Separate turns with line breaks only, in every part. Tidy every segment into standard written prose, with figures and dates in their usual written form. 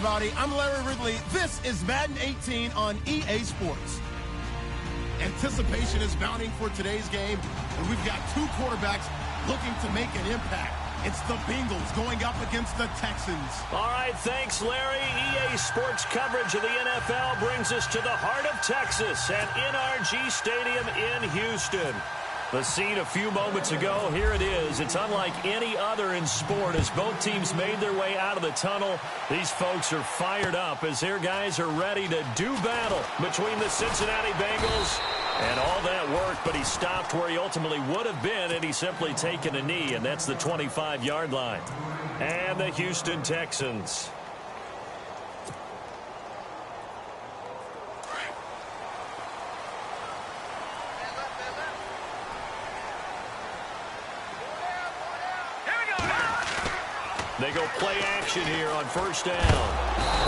everybody. I'm Larry Ridley. This is Madden 18 on EA Sports. Anticipation is mounting for today's game, and we've got two quarterbacks looking to make an impact. It's the Bengals going up against the Texans.
All right, thanks, Larry. EA Sports coverage of the NFL brings us to the heart of Texas at NRG Stadium in Houston. The scene a few moments ago, here it is. It's unlike any other in sport as both teams made their way out of the tunnel. These folks are fired up as their guys are ready to do battle between the Cincinnati Bengals and all that work, but he stopped where he ultimately would have been had he simply taken a knee, and that's the 25-yard line. And the Houston Texans. They go play action here on first down.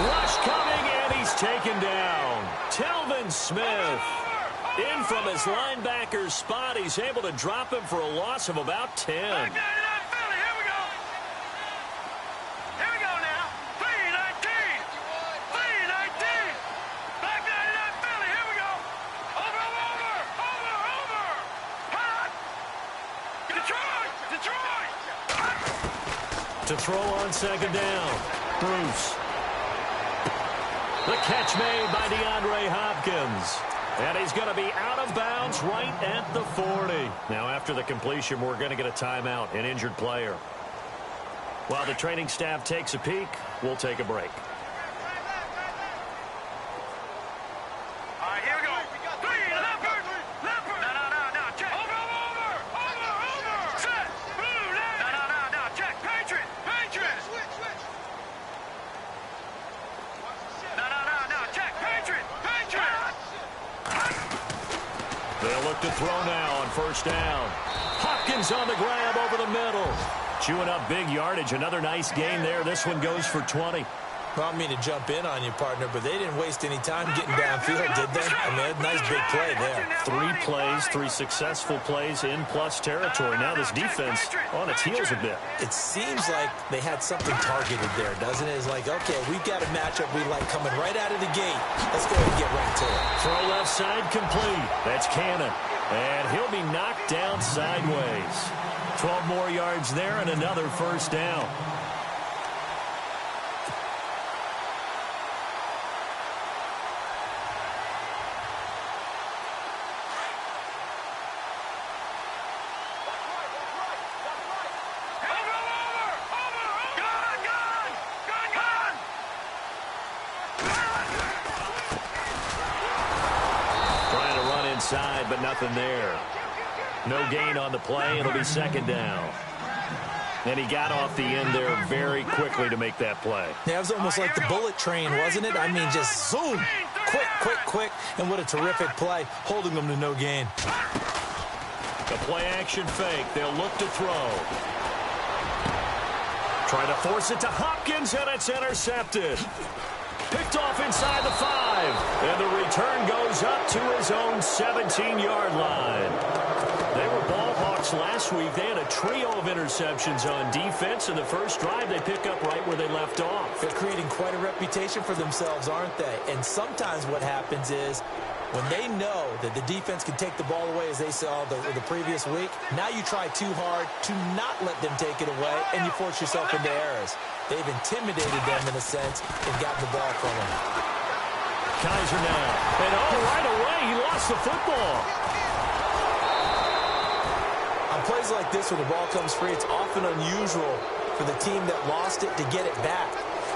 Rush coming, and he's taken down. Telvin Smith in from his linebacker's spot. He's able to drop him for a loss of about 10.
Here we go. Here we go now. 3-19. 3-19. Back 99 Philly. Here we go. Over. Hot. Detroit.
To throw on second down. Bruce. The catch made by DeAndre Hopkins. And he's going to be out of bounds right at the 40. Now, after the completion, we're going to get a timeout, an injured player. While the training staff takes a peek, we'll take a break.
All right, here we go. Three, Leopard. No. Check. Over. Set. Blue, left. No. Check. Patriot. Switch. No. Check. Patriot.
They'll look to throw now on first down. Hopkins on the grab over the middle. Chewing up big yardage. Another nice gain there. This one goes for 20.
Well, I mean to jump in on you, partner, but they didn't waste any time getting downfield, did they? I mean, nice big play there.
3 plays, 3 successful plays in plus territory. Now this defense on its heels a bit.
It seems like they had something targeted there, doesn't it? It's like, okay, we've got a matchup we like coming right out of the gate. Let's go ahead and get right to it.
Throw left side complete. That's Cannon. And he'll be knocked down sideways. 12 more yards there and another first down. But nothing there. No gain on the play. It'll be second down. And he got off the end there very quickly to make that play.
Yeah, it was almost like the bullet train, wasn't it? I mean, just zoom. Quick. And what a terrific play, holding them to no gain.
The play action fake. They'll look to throw. Trying to force it to Hopkins, and it's intercepted. Picked off inside the 5. And the return goes up to his own 17-yard line. They were ball hawks last week. They had a trio of interceptions on defense. In the first drive, they pick up right where they left off.
They're creating quite a reputation for themselves, aren't they? And sometimes what happens is when they know that the defense can take the ball away, as they saw the previous week, now you try too hard to not let them take it away, and you force yourself into errors. They've intimidated them in a sense and gotten the ball from them.
Kaiser now. And right away, he lost the football.
On plays like this where the ball comes free, it's often unusual for the team that lost it to get it back.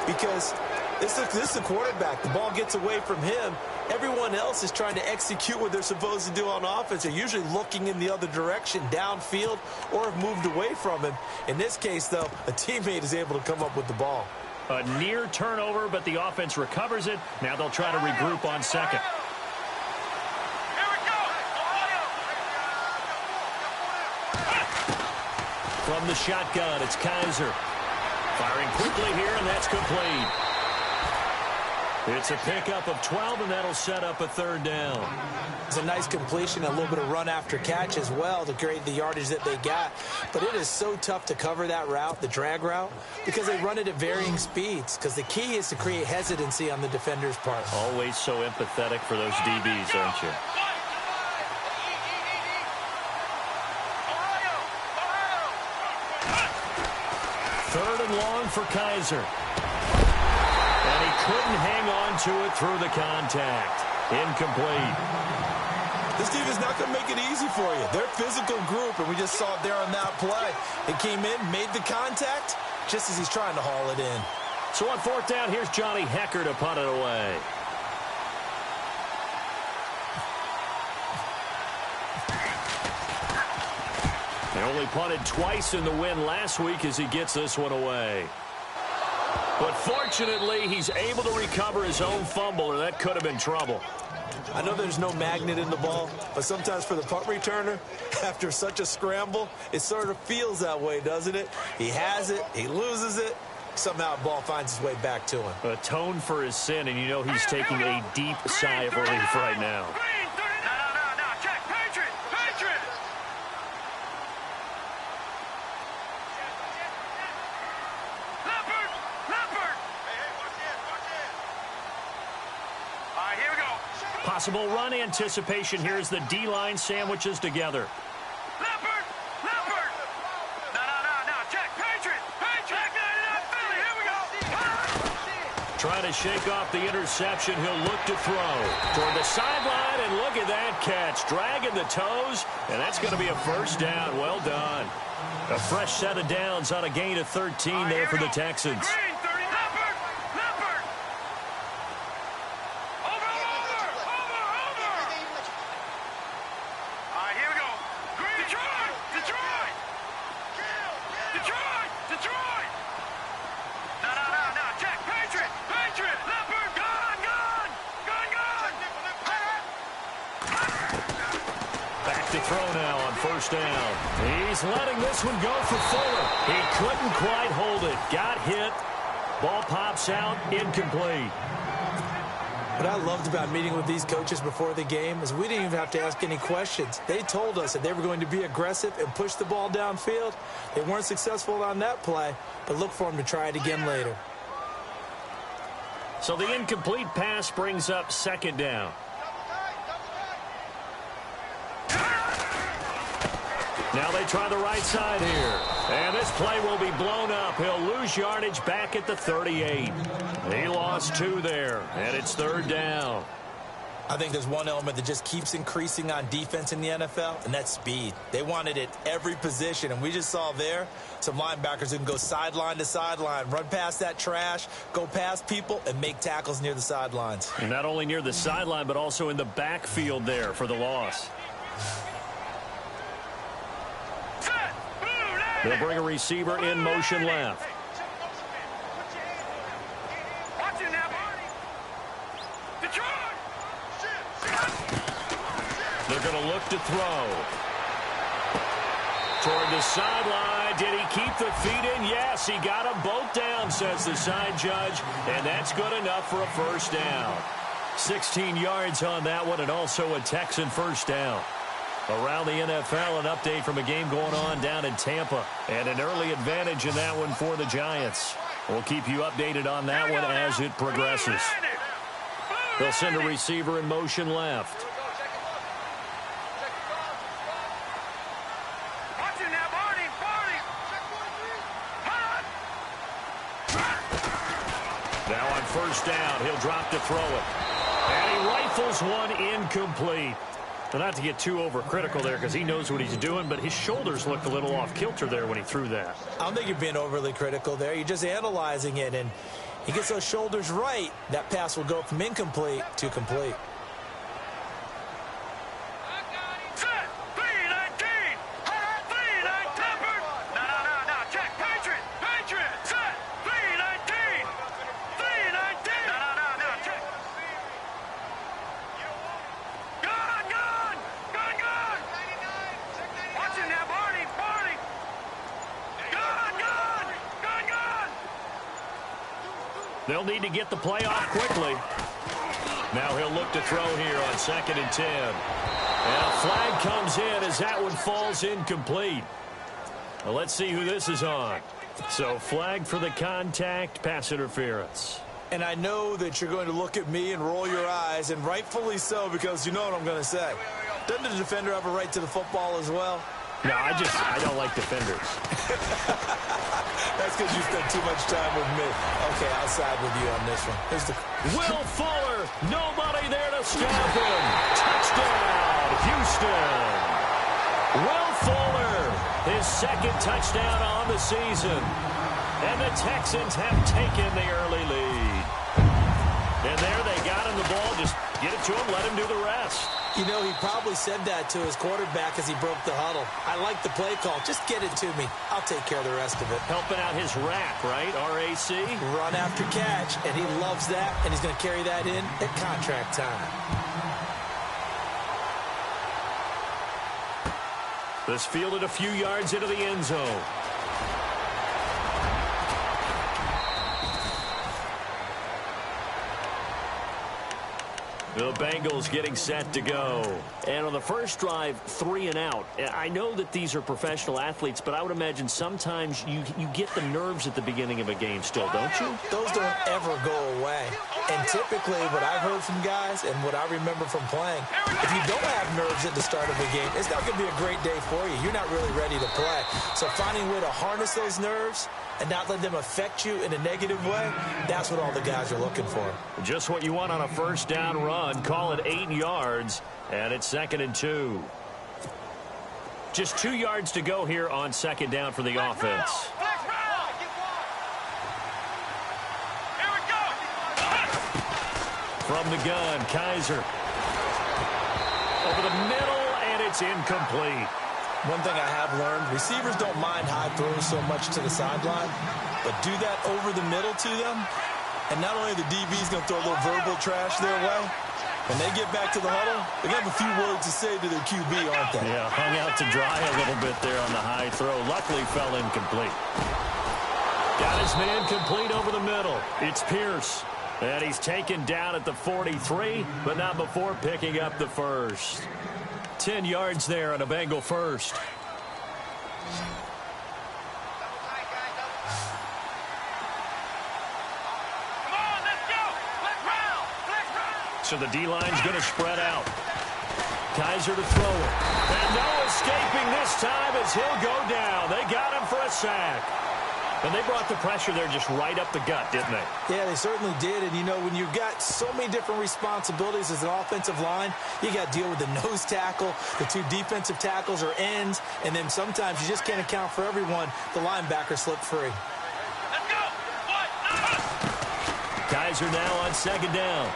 Because this is the quarterback. The ball gets away from him. Everyone else is trying to execute what they're supposed to do on offense. They're usually looking in the other direction, downfield, or have moved away from him. In this case, though, a teammate is able to come up with the ball.
A near turnover, but the offense recovers it. Now they'll try to regroup on second. From the shotgun, it's Kaiser. Firing quickly here, and that's complete. It's a pickup of 12, and that'll set up a third down.
It's a nice completion, a little bit of run after catch as well to create the yardage that they got. But it is so tough to cover that route, the drag route, because they run it at varying speeds. Because the key is to create hesitancy on the defender's part.
Always so empathetic for those DBs, aren't you? Third and long for Kaiser. And he couldn't hang on to it through the contact. Incomplete.
This team is not going to make it easy for you. They're a physical group, and we just saw it there on that play. It came in, made the contact, just as he's trying to haul it in.
So on fourth down, here's Johnny Hecker to punt it away. They only punted twice in the win last week as he gets this one away. But fortunately, he's able to recover his own fumble, or that could have been trouble.
I know there's no magnet in the ball, but sometimes for the punt returner, after such a scramble, it sort of feels that way, doesn't it? He has it, he loses it, somehow the ball finds its way back to him.
Atone for his sin, and you know he's taking a deep sigh of relief right now. Possible run anticipation here as the D-line sandwiches together.
Leopard! Leopard! No, check, Patriot! Patriot! Here we go!
Trying to shake off the interception, he'll look to throw. Toward the sideline, and look at that catch. Dragging the toes, and that's going to be a first down. Well done. A fresh set of downs on a gain of 13 there for the Texans. Down. He's letting this one go for Fuller. He couldn't quite hold it. Got hit. Ball pops out. Incomplete.
What I loved about meeting with these coaches before the game is we didn't even have to ask any questions. They told us that they were going to be aggressive and push the ball downfield. They weren't successful on that play, but look for them to try it again later.
So the incomplete pass brings up second down. Now they try the right side here. And this play will be blown up. He'll lose yardage back at the 38. He lost 2 there, and it's third down.
I think there's one element that just keeps increasing on defense in the NFL, and that's speed. They want it at every position, and we just saw there some linebackers who can go sideline to sideline, run past that trash, go past people, and make tackles near the sidelines.
And not only near the sideline, but also in the backfield there for the loss. They'll bring a receiver in motion left. They're going to look to throw. Toward the sideline. Did he keep the feet in? Yes, he got them both down, says the side judge. And that's good enough for a first down. 16 yards on that one, and also a Texan first down. Around the NFL, an update from a game going on down in Tampa. And an early advantage in that one for the Giants. We'll keep you updated on that one as it progresses. They'll send a receiver in motion left. Now on first down, he'll drop to throw it. And he rifles one incomplete. Not to get too overcritical there because he knows what he's doing, but his shoulders looked a little off kilter there when he threw that.
I don't think you're being overly critical there. You're just analyzing it, and he gets those shoulders right. That pass will go from incomplete to complete.
They'll They'll need to get the play off quickly. Now he'll look to throw here on 2nd and 10. And a flag comes in as that one falls incomplete. Well, let's see who this is on. So flag for the contact, pass interference.
And I know that you're going to look at me and roll your eyes, and rightfully so, because you know what I'm going to say. Doesn't the defender have a right to the football as well?
No, I don't like defenders.
That's because you spent too much time with me. Okay, I'll side with you on this one. Here's the...
Will Fuller, nobody there to stop him. Touchdown, Houston. Will Fuller, his 2nd touchdown on the season. And the Texans have taken the early lead. And there they got him the ball. Just get it to him, let him do the rest.
You know, he probably said that to his quarterback as he broke the huddle. I like the play call. Just get it to me. I'll take care of the rest of it.
Helping out his RAC, right? R-A-C?
Run after catch, and he loves that, and he's going to carry that in at contract time.
This fielded a few yards into the end zone. The Bengals getting set to go. And on the first drive, 3 and out. I know that these are professional athletes, but I would imagine sometimes you get the nerves at the beginning of a game still, don't you?
Those don't ever go away. And typically what I've heard from guys and what I remember from playing, if you don't have nerves at the start of a game, it's not going to be a great day for you. You're not really ready to play. So finding a way to harness those nerves and not let them affect you in a negative way, that's what all the guys are looking for.
Just what you want on a first down run. Call it 8 yards, and it's 2nd and 2. Just 2 yards to go here on 2nd down for the offense. From the gun, Kaiser. Over the middle, and it's incomplete.
One thing I have learned, receivers don't mind high throws so much to the sideline, but do that over the middle to them, and not only the DB's going to throw a little verbal trash their way, when they get back to the huddle, they're going to have a few words to say to their QB, aren't they?
Yeah, hung out to dry a little bit there on the high throw. Luckily fell incomplete. Got his man complete over the middle. It's Pierce. And he's taken down at the 43, but not before picking up the first. 10 yards there on a Bengal first. So the D-line's going to spread out. Kaiser to throw it. And no escaping this time as he'll go down. They got him for a sack. And they brought the pressure there just right up the gut, didn't they?
Yeah, they certainly did. And, you know, when you've got so many different responsibilities as an offensive line, you got to deal with the nose tackle, the 2 defensive tackles or ends, and then sometimes you just can't account for everyone. The linebacker slipped free.
Let's go.
Kaiser now on 2nd down.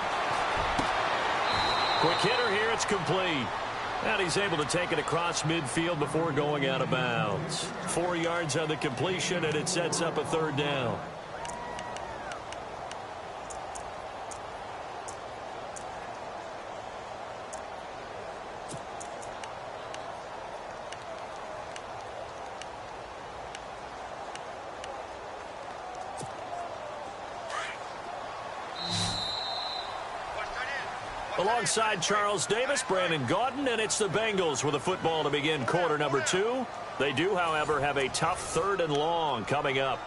Quick hitter here, it's complete. And he's able to take it across midfield before going out of bounds. 4 yards on the completion, and it sets up a 3rd down. Alongside Charles Davis, Brandon Gaudin, and it's the Bengals with a football to begin quarter number 2. They do, however, have a tough 3rd and long coming up.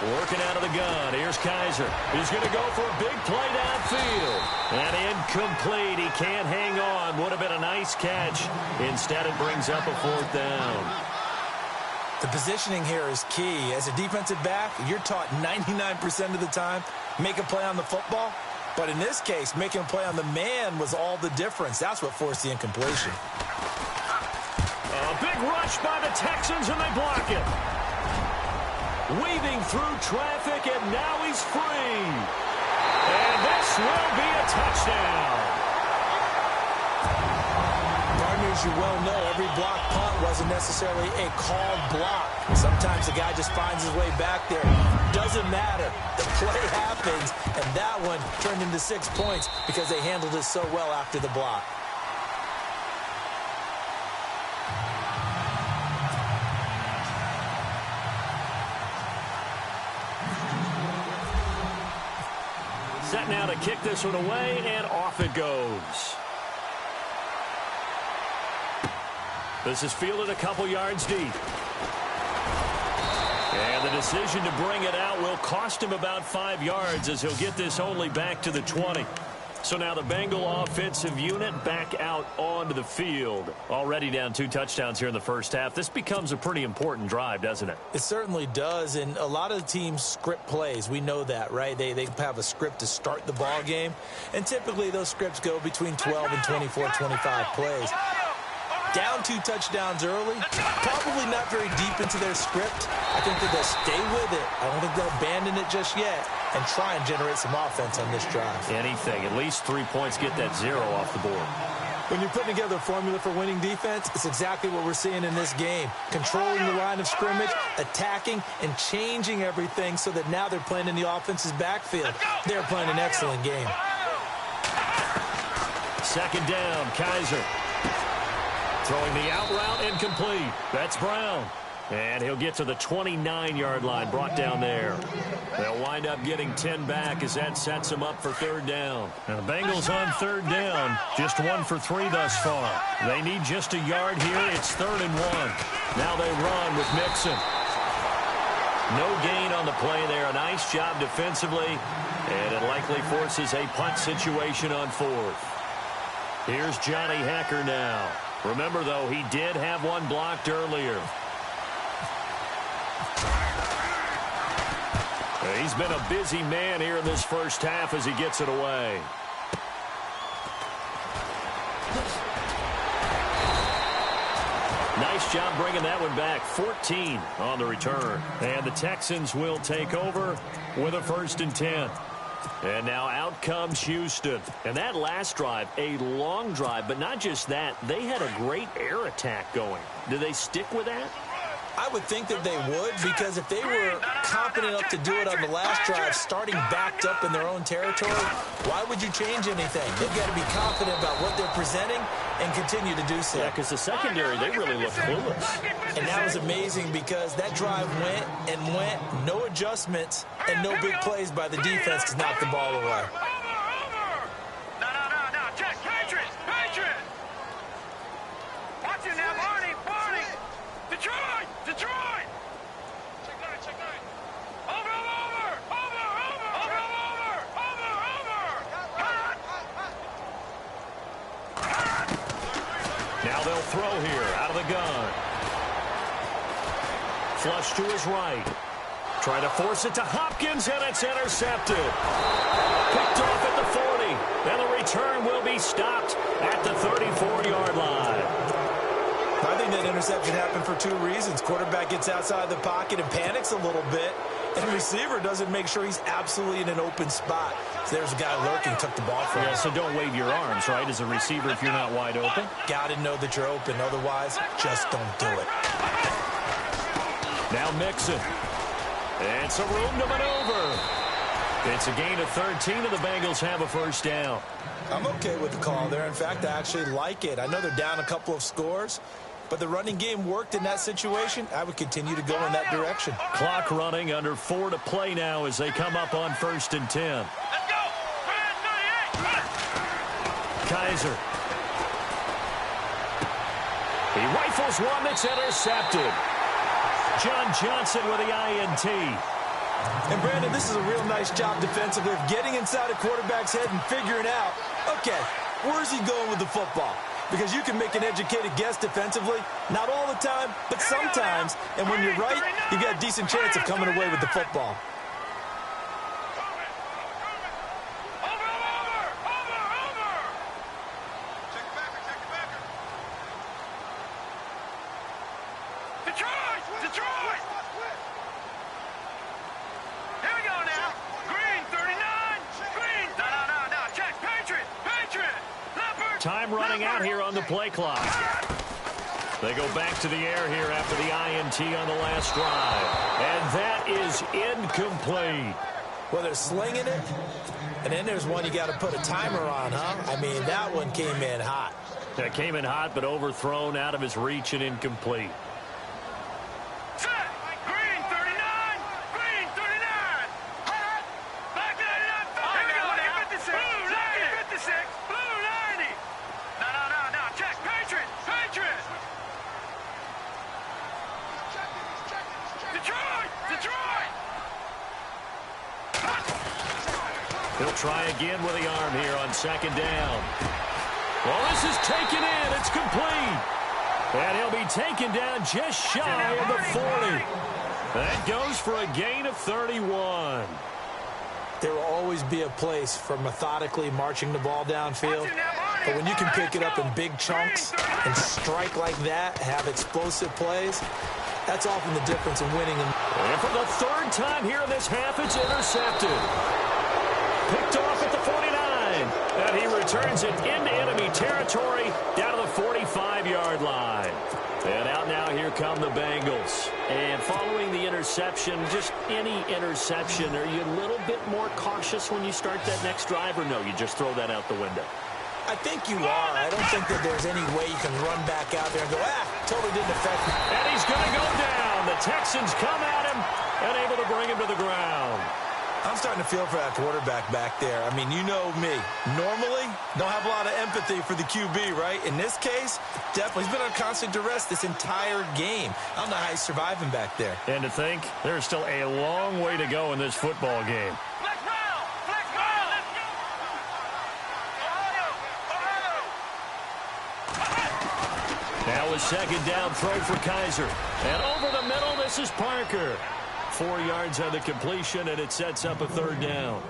Working out of the gun. Here's Kaiser. He's going to go for a big play downfield. And incomplete. He can't hang on. Would have been a nice catch. Instead, it brings up a 4th down.
The positioning here is key. As a defensive back, you're taught 99% of the time, make a play on the football. But in this case, making a play on the man was all the difference. That's what forced the incompletion.
A big rush by the Texans, and they block it. Weaving through traffic, and now he's free. And this will be a touchdown.
Partners, you well know every block punt wasn't necessarily a called block. Sometimes the guy just finds his way back there. Doesn't matter. The play happens, and that one turned into 6 points because they handled it so well after the block.
Set now to kick this one away, and off it goes. This is fielded a couple yards deep. And the decision to bring it out will cost him about 5 yards as he'll get this only back to the 20. So now the Bengal offensive unit back out onto the field. Already down 2 touchdowns here in the first half. This becomes a pretty important drive, doesn't it?
It certainly does, and a lot of the teams script plays. We know that, right? They have a script to start the ball game, and typically those scripts go between 12 and 24, 25 plays. Down 2 touchdowns early, probably not very deep into their script. I think that they'll stay with it. I don't think they'll abandon it just yet and try and generate some offense on this drive.
Anything. At least 3 points, get that 0 off the board.
When you're putting together a formula for winning defense, it's exactly what we're seeing in this game. Controlling the line of scrimmage, attacking, and changing everything so that now they're playing in the offense's backfield. They're playing an excellent game.
Second down, Kaiser. Throwing the out route, incomplete. That's Brown. And he'll get to the 29-yard line, brought down there. They'll wind up getting 10 back as that sets them up for third down. Now the Bengals on third down, just 1 for 3 thus far. They need just a yard here. It's 3rd and 1. Now they run with Mixon. No gain on the play there. A nice job defensively, and it likely forces a punt situation on 4th. Here's Johnny Hecker now. Remember, though, he did have one blocked earlier. He's been a busy man here in this first half as he gets it away. Nice job bringing that one back. 14 on the return. And the Texans will take over with a 1st and 10. And now out comes Houston. And that last drive, a long drive, but not just that. They had a great air attack going. Do they stick with that?
I would think that they would, because if they were confident enough to do it on the last drive, starting backed up in their own territory, why would you change anything? They've got to be confident about what they're presenting and continue to do so.
Yeah, because the secondary, they really look clueless.
And that was amazing because that drive went and went, no adjustments, and no big plays by the defense to knock the ball away.
Detroit! Check 9. Over!
Now they'll throw here out of the gun. Flush to his right. Trying to force it to Hopkins, and it's intercepted. Picked off at the 40. And the return will be stopped at the 34-yard line.
I think that interception happened for 2 reasons. Quarterback gets outside the pocket and panics a little bit, and the receiver doesn't make sure he's absolutely in an open spot. So there's a guy lurking, took the ball from him.
Yeah, so don't wave your arms, right, as a receiver if you're not wide open?
Got to know that you're open. Otherwise, just don't do it.
Now Mixon. And some room to maneuver. It's a gain of 13, and the Bengals have a 1st down.
I'm okay with the call there. In fact, I actually like it. I know they're down a couple of scores, but the running game worked in that situation. I would continue to go in that direction.
Clock running, under 4 to play now as they come up on 1st and 10.
Let's go!
Kaiser. He rifles one that's intercepted. John Johnson with the INT.
And, Brandon, this is a real nice job defensively of getting inside a quarterback's head and figuring out, okay, where's he going with the football? Because you can make an educated guess defensively, not all the time, but sometimes. And when you're right, you've got a decent chance of coming away with the football.
time running out here on the play clock. They go back to the air here after the INT on the last drive. And that is incomplete.
Well, they're slinging it, and then there's one you got to put a timer on, huh? I mean, that one came in hot.
That came in hot, but overthrown, out of his reach, and incomplete.
Set. Green 39. Green 39. Back 99. Here we go now. 56. Blue 90. 56. Blue 90. No. Check. Patriot. Detroit.
He'll try again with the arm here on second down. Well, this is taken in. It's complete. And he'll be taken down just shy of the 40. That goes for a gain of 31.
There will always be a place for methodically marching the ball downfield. But when you can pick it up in big chunks and strike like that, have explosive plays, that's often the difference in winning.
And for the third time here in this half, it's intercepted. Picked off at the 49. And he returns it into enemy territory down to the 45-yard line. And out now, here come the Bengals. And following the interception, just any interception, are you a little bit more cautious when you start that next drive, or no, you just throw that out the window?
I think you are. I don't think that there's any way you can run back out there and go, totally didn't affect me.
And he's going to go down. The Texans come at him and able to bring him to the ground.
I'm starting to feel for that quarterback back there. I mean, you know me. Normally, don't have a lot of empathy for the QB, right? In this case, definitely. He's been on constant duress this entire game. I don't know how he's surviving back there.
And to think, there's still a long way to go in this football game.
Flex round. Let's go. Ohio.
Now a second down throw for Kaiser. And over the middle, this is Parker. 4 yards on the completion, and it sets up a third down.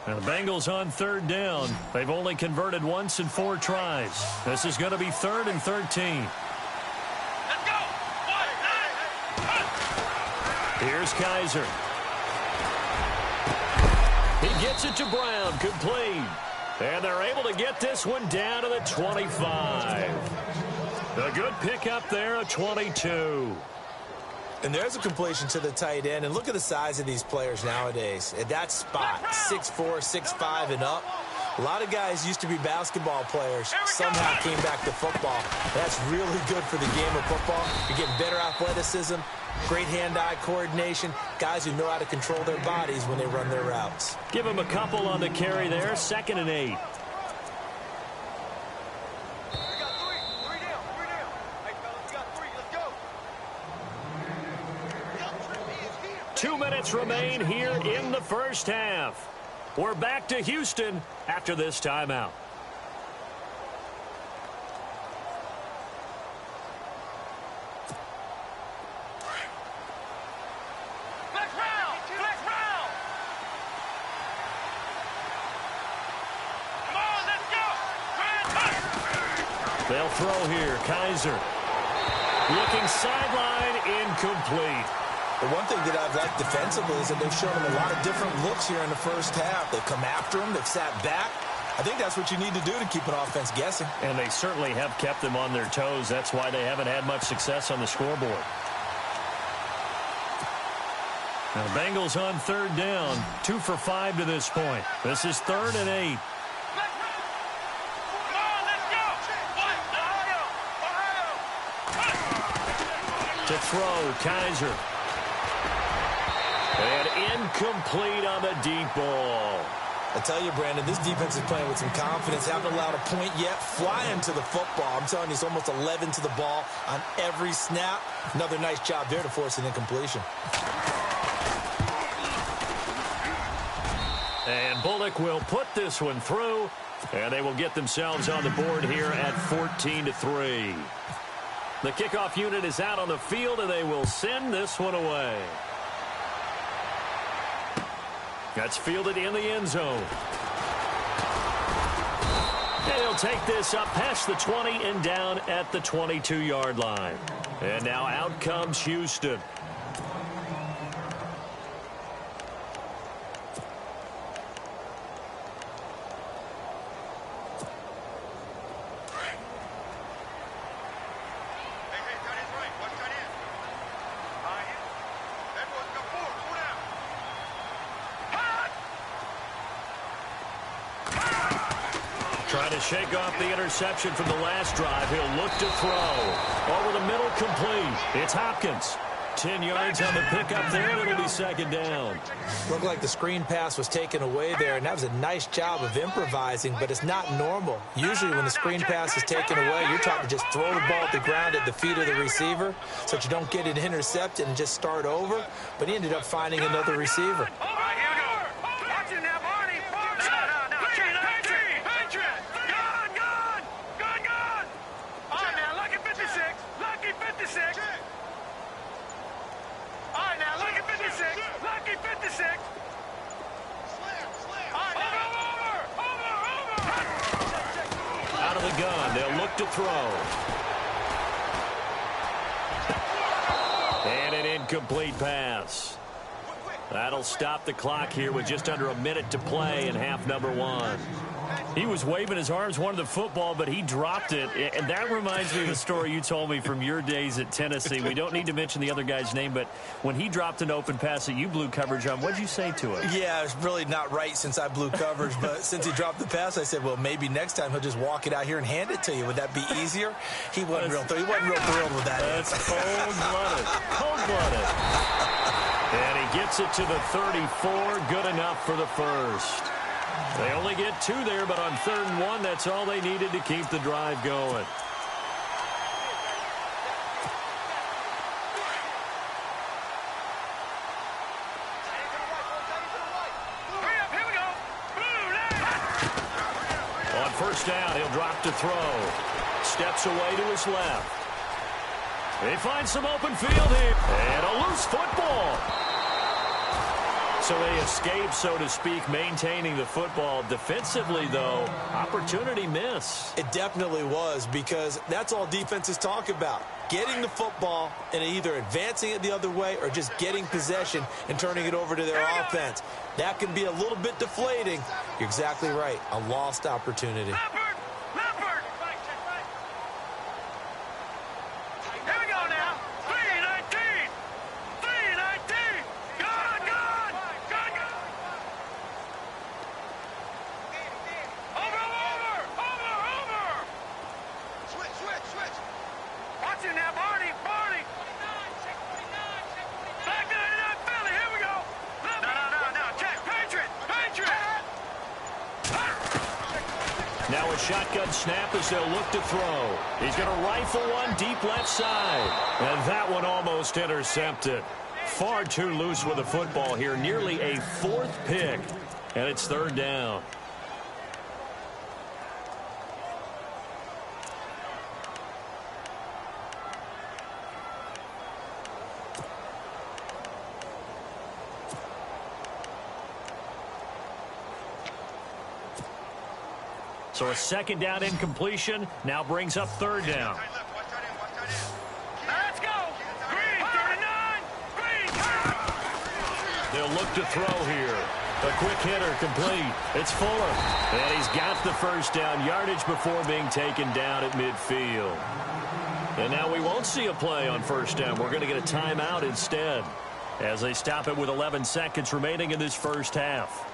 And the Bengals on third down. They've only converted once in 4 tries. This is going to be 3rd and 13. Here's Kaiser. He gets it to Brown, complete. And they're able to get this one down to the 25. A good pickup there, a 22.
And there's a completion to the tight end. And look at the size of these players nowadays. At that spot, 6'4", 6'5", and up. A lot of guys used to be basketball players, somehow came back to football. That's really good for the game of football. You're getting better athleticism, great hand-eye coordination, guys who know how to control their bodies when they run their routes.
Give him a couple on the carry there, 2nd and 8. Two minutes remain here in the first half. We're back to Houston after this timeout.
Flex round. Come on, let's go.
They'll throw here. Kaiser. Looking sideline, incomplete.
The one thing that I've liked defensively is that they've shown him a lot of different looks here in the first half. They've come after him. They've sat back. I think that's what you need to do to keep an offense guessing.
And they certainly have kept them on their toes. That's why they haven't had much success on the scoreboard. Now the Bengals on third down. 2 for 5 to this point. This is 3rd and 8. To throw, Kaiser. And incomplete on the deep ball.
I tell you, Brandon, this defense is playing with some confidence. Haven't allowed a point yet. Flying to the football. I'm telling you, it's almost 11 to the ball on every snap. Another nice job there to force an incompletion.
And Bullock will put this one through. And they will get themselves on the board here at 14-3. The kickoff unit is out on the field, and they will send this one away. That's fielded in the end zone. And he'll take this up past the 20 and down at the 22-yard line. And now out comes Houston. Trying to shake off the interception from the last drive. He'll look to throw. Over the middle, complete. It's Hopkins. 10 yards on the pickup there, and it'll be second down.
Looked like the screen pass was taken away there, and that was a nice job of improvising, but it's not normal. Usually when the screen pass is taken away, you're taught to just throw the ball at the ground at the feet of the receiver so that you don't get it intercepted and just start over, but he ended up finding another receiver.
Out of the gun, they'll look to throw. And an incomplete pass. That'll stop the clock here with just under a minute to play in half number one. He was waving his arms, wanted the football, but he dropped it. And that reminds me of the story you told me from your days at Tennessee. We don't need to mention the other guy's name, but when he dropped an open pass that you blew coverage on, what'd you say to it?
Yeah, it's really not right since I blew coverage, but since he dropped the pass, I said, well, maybe next time he'll just walk it out here and hand it to you. Would that be easier? He wasn't real thrilled with that.
That's cold-blooded. Cold-blooded. And he gets it to the 34. Good enough for the first. They only get two there, but on 3rd and 1, that's all they needed to keep the drive going. On first down, he'll drop to throw. Steps away to his left. They find some open field here. And a loose football. So they escape, so to speak, maintaining the football. Defensively, though, opportunity miss.
It definitely was, because that's all defenses talk about. Getting the football and either advancing it the other way or just getting possession and turning it over to their offense. That can be a little bit deflating. You're exactly right. A lost opportunity.
Now a shotgun snap as they'll look to throw. He's going to rifle one deep left side. And that one almost intercepted. Far too loose with the football here. Nearly a 4th pick. And it's 3rd down. So a 2nd down incompletion now brings up 3rd down.
Let's go. Green 39. Green.
They'll look to throw here. A quick hitter complete. It's Fuller. And he's got the first down yardage before being taken down at midfield. And now we won't see a play on first down. We're going to get a timeout instead as they stop it with 11 seconds remaining in this first half.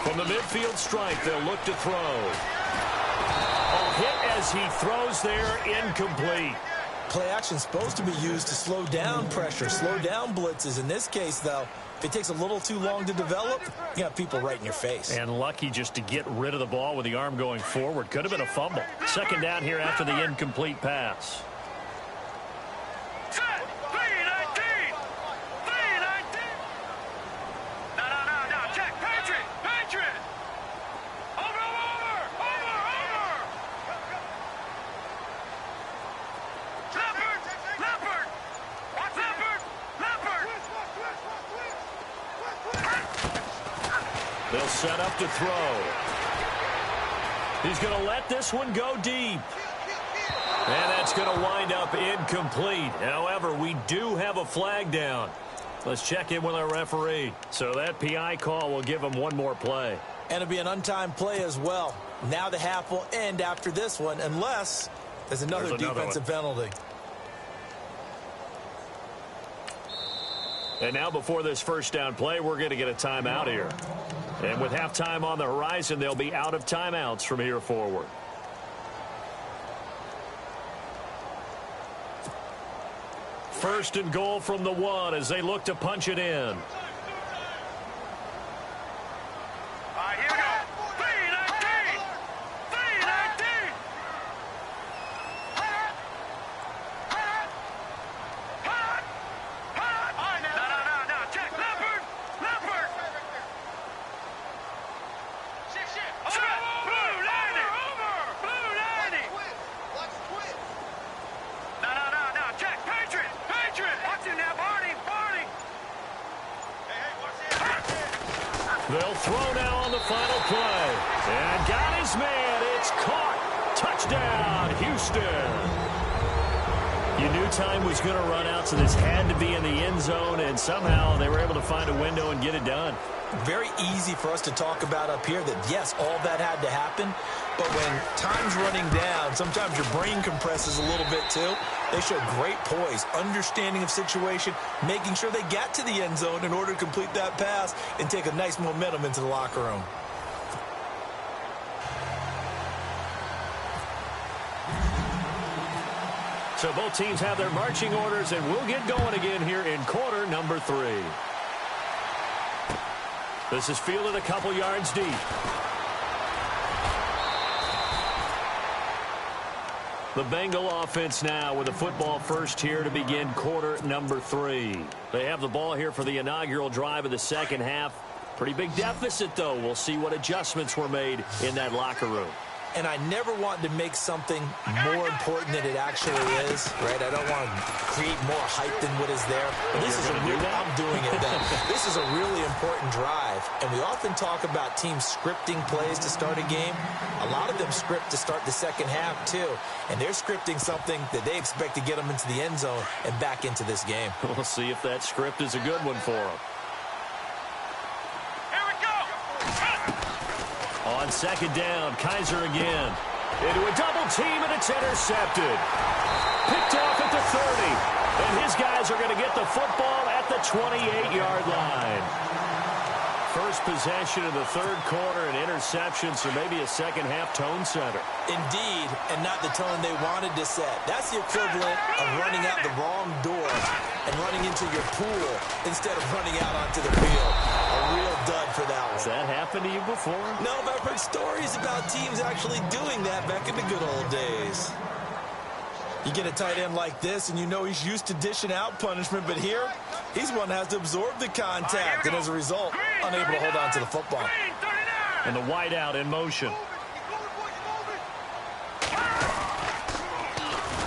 From the midfield strike, they'll look to throw. A hit as he throws there, incomplete.
Play action is supposed to be used to slow down pressure, slow down blitzes. In this case, though, if it takes a little too long to develop, you got people right in your face.
And lucky just to get rid of the ball with the arm going forward. Could have been a fumble. Second down here after the incomplete pass. They'll set up to throw. He's going to let this one go deep. And that's going to wind up incomplete. However, we do have a flag down. Let's check in with our referee. So that PI call will give him one more play.
And it'll be an untimed play as well. Now the half will end after this one, unless there's another defensive penalty.
And now before this first down play, we're going to get a timeout here. And with halftime on the horizon, they'll be out of timeouts from here forward. First and goal from the 1 as they look to punch it in. They'll throw now on the final play. And got his man. It's caught. Touchdown, Houston. You knew time was going to run out, so this had to be in the end zone, and somehow they were able to find a window and get it done.
Very easy for us to talk about up here that, yes, all that had to happen, but when time's running down, sometimes your brain compresses a little bit too. They showed great poise, understanding of situation, making sure they got to the end zone in order to complete that pass and take a nice momentum into the locker room.
So both teams have their marching orders, and we'll get going again here in quarter number 3. This is fielded a couple yards deep. The Bengal offense now with the football first here to begin quarter number 3. They have the ball here for the inaugural drive of the second half. Pretty big deficit, though. We'll see what adjustments were made in that locker room.
And I never want to make something more important than it actually is, right? I don't want to create more hype than what is there. But this is a real, I'm doing it then. This is a really important drive. And we often talk about teams scripting plays to start a game. A lot of them script to start the second half, too. And they're scripting something that they expect to get them into the end zone and back into this game.
We'll see if that script is a good one for them. On second down, Kaiser again. Into a double team, and it's intercepted. Picked off at the 30. And his guys are going to get the football at the 28-yard line. First possession of the third quarter, an interception, so maybe a second-half tone setter.
Indeed, and not the tone they wanted to set. That's the equivalent of running out the wrong door and running into your pool instead of running out onto the field. A real dud for that one.
Has that happened to you before?
No, but I've heard stories about teams actually doing that back in the good old days. You get a tight end like this, and you know he's used to dishing out punishment, but here, he's one that has to absorb the contact, and as a result, unable to hold on to the football.
And the wideout in motion.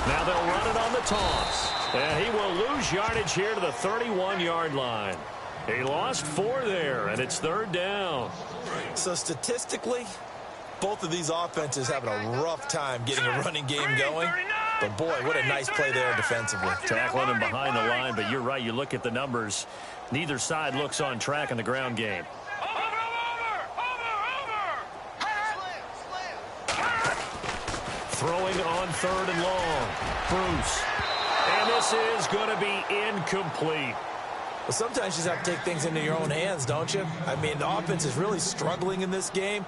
Now they'll run it on the toss. And he will lose yardage here to the 31-yard line. He lost 4 there, and it's third down.
So statistically, both of these offenses having a rough time getting a running game going. But, boy, what a nice play there defensively.
Tackling him behind the line, but you're right. You look at the numbers. Neither side looks on track in the ground game. Throwing on third and long. Bruce. And this is going to be incomplete.
Well, sometimes you just have to take things into your own hands, don't you? I mean, the offense is really struggling in this game.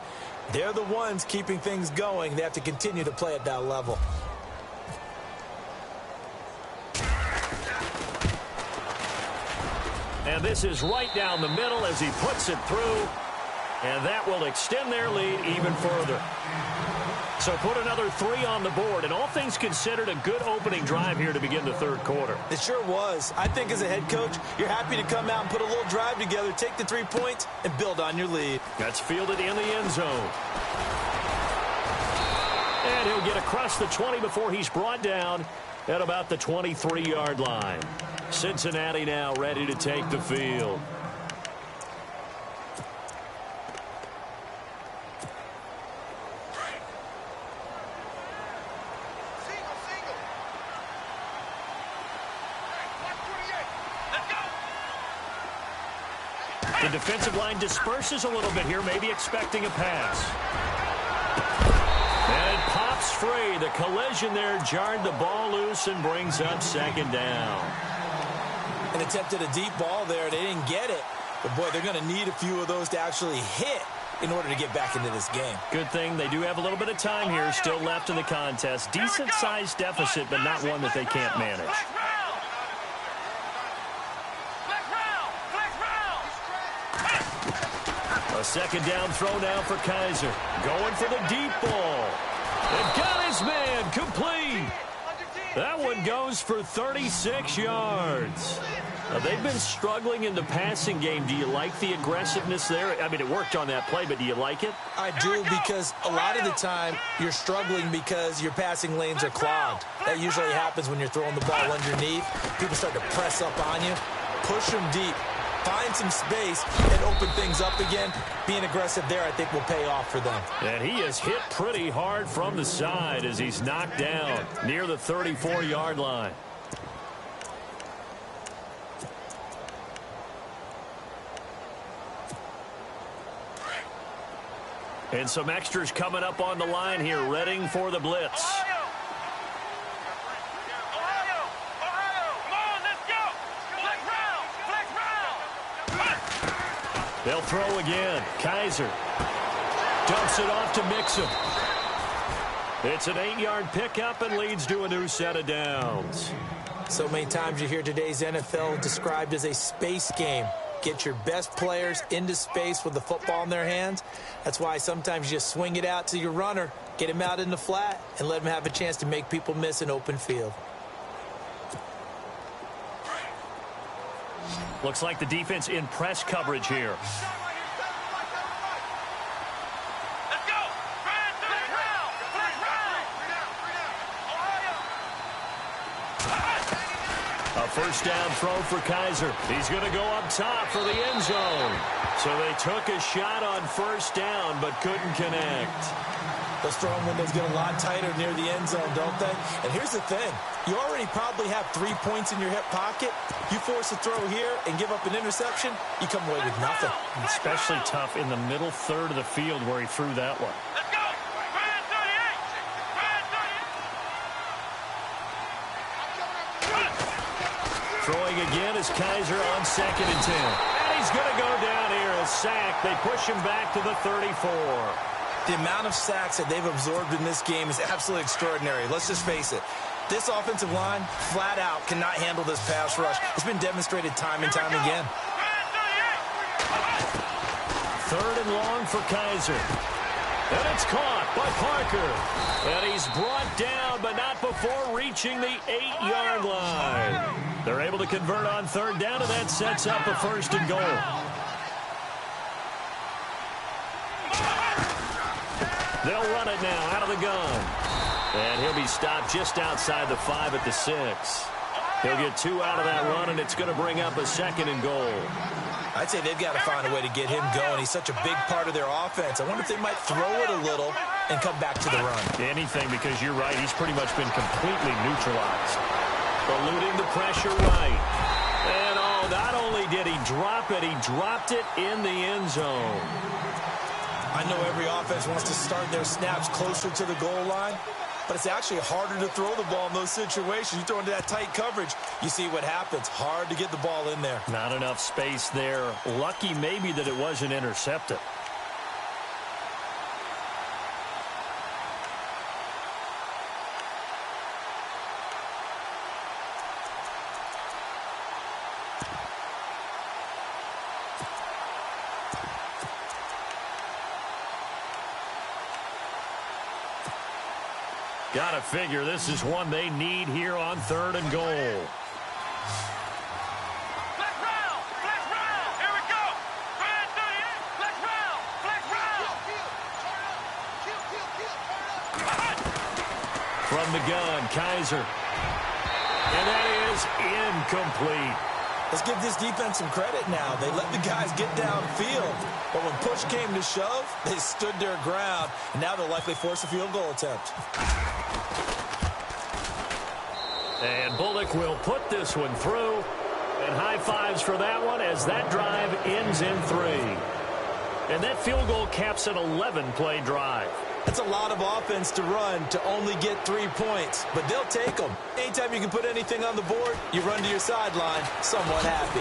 They're the ones keeping things going. They have to continue to play at that level.
And this is right down the middle as he puts it through. And that will extend their lead even further. So put another 3 on the board. And all things considered, a good opening drive here to begin the third quarter.
It sure was. I think as a head coach, you're happy to come out and put a little drive together, take the 3 points, and build on your lead.
That's fielded in the end zone. And he'll get across the 20 before he's brought down at about the 23-yard line. Cincinnati now ready to take the field. The defensive line disperses a little bit here, maybe expecting a pass. And it pops free. The collision there jarred the ball loose and brings up second down.
An attempt at a deep ball there. They didn't get it. But, boy, they're going to need a few of those to actually hit in order to get back into this game.
Good thing they do have a little bit of time here still left in the contest. Decent-sized deficit, but not one that they can't manage. A second down throw now for Kaiser. Going for the deep ball. And got his man complete. That one goes for 36 yards. Now, they've been struggling in the passing game. Do you like the aggressiveness there? I mean, it worked on that play, but do you like it?
I do, because a lot of the time you're struggling because your passing lanes are clogged. That usually happens when you're throwing the ball underneath. People start to press up on you. Push them deep. Find some space and open things up again. Being aggressive there, I think, will pay off for them.
And he is hit pretty hard from the side as he's knocked down near the 34-yard line. And some extras coming up on the line here, readying for the blitz. They'll throw again. Kaiser dumps it off to Mixon. It's an 8-yard pickup and leads to a new set of downs.
So many times you hear today's NFL described as a space game. Get your best players into space with the football in their hands. That's why sometimes you just swing it out to your runner, get him out in the flat, and let him have a chance to make people miss an open field.
Looks like the defense in press coverage here. A first down throw for Kaiser. He's going to go up top for the end zone. So they took a shot on first down but couldn't connect.
Those throwing windows get a lot tighter near the end zone, don't they? And here's the thing. You already probably have 3 points in your hip pocket. You force a throw here and give up an interception, you come away with nothing.
Especially tough in the middle third of the field where he threw that one.
Let's go! Brand 38!
Throwing again is Kaiser on 2nd and 10. And he's going to go down here, a sack. They push him back to the 34.
The amount of sacks that they've absorbed in this game is absolutely extraordinary. Let's just face it. This offensive line, flat out, cannot handle this pass rush. It's been demonstrated time and time again.
3rd and long for Kaiser. And it's caught by Parker. And he's brought down, but not before reaching the 8-yard line. They're able to convert on 3rd down, and that sets up a 1st and goal. They'll run it now out of the gun. And he'll be stopped just outside the 5 at the 6. He'll get 2 out of that run, and it's going to bring up a 2nd and goal.
I'd say they've got to find a way to get him going. He's such a big part of their offense. I wonder if they might throw it a little and come back to the run.
Anything, because you're right. He's pretty much been completely neutralized. Eluding the pressure right. And, oh, not only did he drop it, he dropped it in the end zone.
I know every offense wants to start their snaps closer to the goal line, but it's actually harder to throw the ball in those situations. You throw into that tight coverage, you see what happens. Hard to get the ball in there.
Not enough space there. Lucky maybe that it wasn't intercepted. Gotta figure this is one they need here on 3rd and goal.
Flex round! Flex round! Here we go! Red 38! Flex round! Flex round!
From the gun, Kaiser. And that is incomplete.
Let's give this defense some credit now. They let the guys get downfield. But when push came to shove, they stood their ground. And now they'll likely force a field goal attempt.
And Bullock will put this one through. And high fives for that one as that drive ends in 3. And that field goal caps an 11-play drive.
That's a lot of offense to run to only get 3 points, but they'll take them. Anytime you can put anything on the board, you run to your sideline somewhat happy.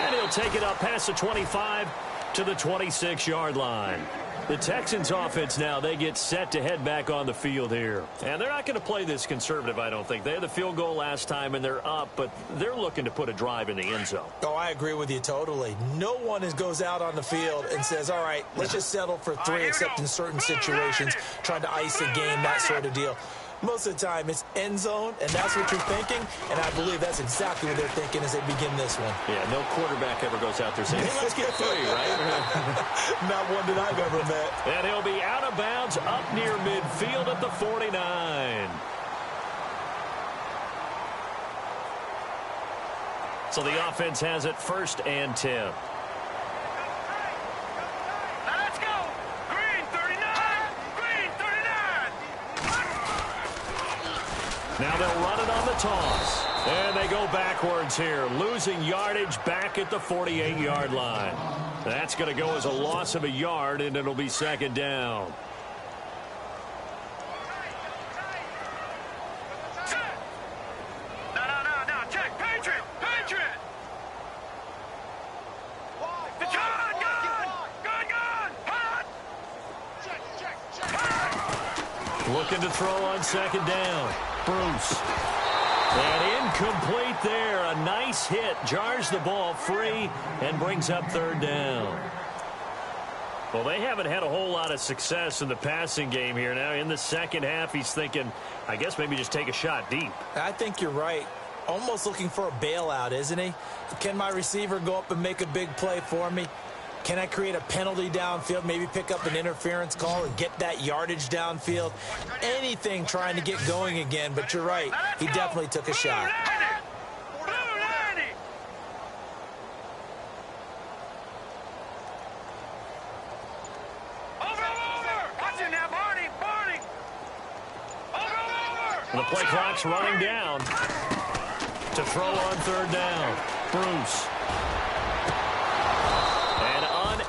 And he'll take it up past the 25 to the 26-yard line. The Texans offense now, they get set to head back on the field here. And they're not going to play this conservative, I don't think. They had the field goal last time, and they're up, but they're looking to put a drive in the end zone.
Oh, I agree with you totally. No one goes out on the field and says, all right, let's just settle for 3, except in certain situations, trying to ice a game, that sort of deal. Most of the time, it's end zone, and that's what you're thinking, and I believe that's exactly what they're thinking as they begin this one.
Yeah, no quarterback ever goes out there saying, hey, let's get 3, right?
Not one that I've ever met.
And he'll be out of bounds up near midfield at the 49. So the offense has it 1st and 10.
Let's go! Green 39! Green 39!
Now they'll run it on the toss. And they go backwards here, losing yardage back at the 48-yard line. That's going to go as a loss of a yard, and it'll be 2nd down.
No. Check. Patriot! The gun! Hot! Check.
Looking to throw on 2nd down. Bruce. And incomplete there. A nice hit. Jars the ball free and brings up 3rd down. Well, they haven't had a whole lot of success in the passing game here. Now, in the second half, he's thinking, I guess maybe just take a shot deep.
I think you're right. Almost looking for a bailout, isn't he? Can my receiver go up and make a big play for me? Can I create a penalty downfield, maybe pick up an interference call and get that yardage downfield? Anything trying to get going again, but you're right. He definitely took a shot.
Blue 90! Over! Watching now, Barney! Over!
The play clock's running down. To throw on 3rd down. Bruce.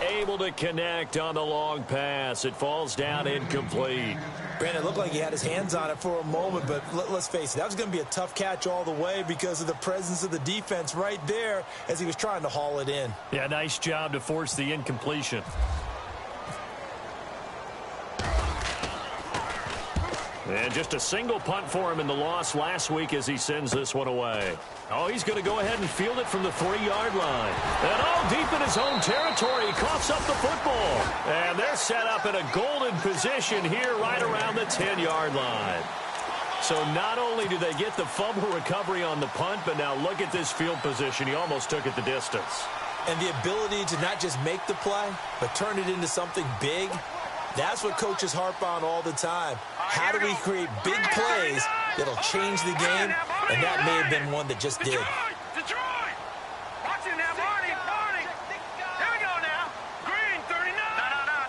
Able to connect on the long pass. It falls down incomplete.
Brandon, it looked like he had his hands on it for a moment, but let's face it, that was going to be a tough catch all the way because of the presence of the defense right there as he was trying to haul it in.
Yeah, nice job to force the incompletion. And just a single punt for him in the loss last week as he sends this one away. Oh, he's going to go ahead and field it from the 3-yard line. And all deep in his own territory, he coughs up the football. And they're set up in a golden position here right around the 10-yard line. So not only do they get the fumble recovery on the punt, but now look at this field position. He almost took it the distance.
And the ability to not just make the play, but turn it into something big. That's what coaches harp on all the time. How do we create big plays that'll change the game? And that may have been one that just did.
Detroit! Watching now, Barney! Here we go now. Green 39.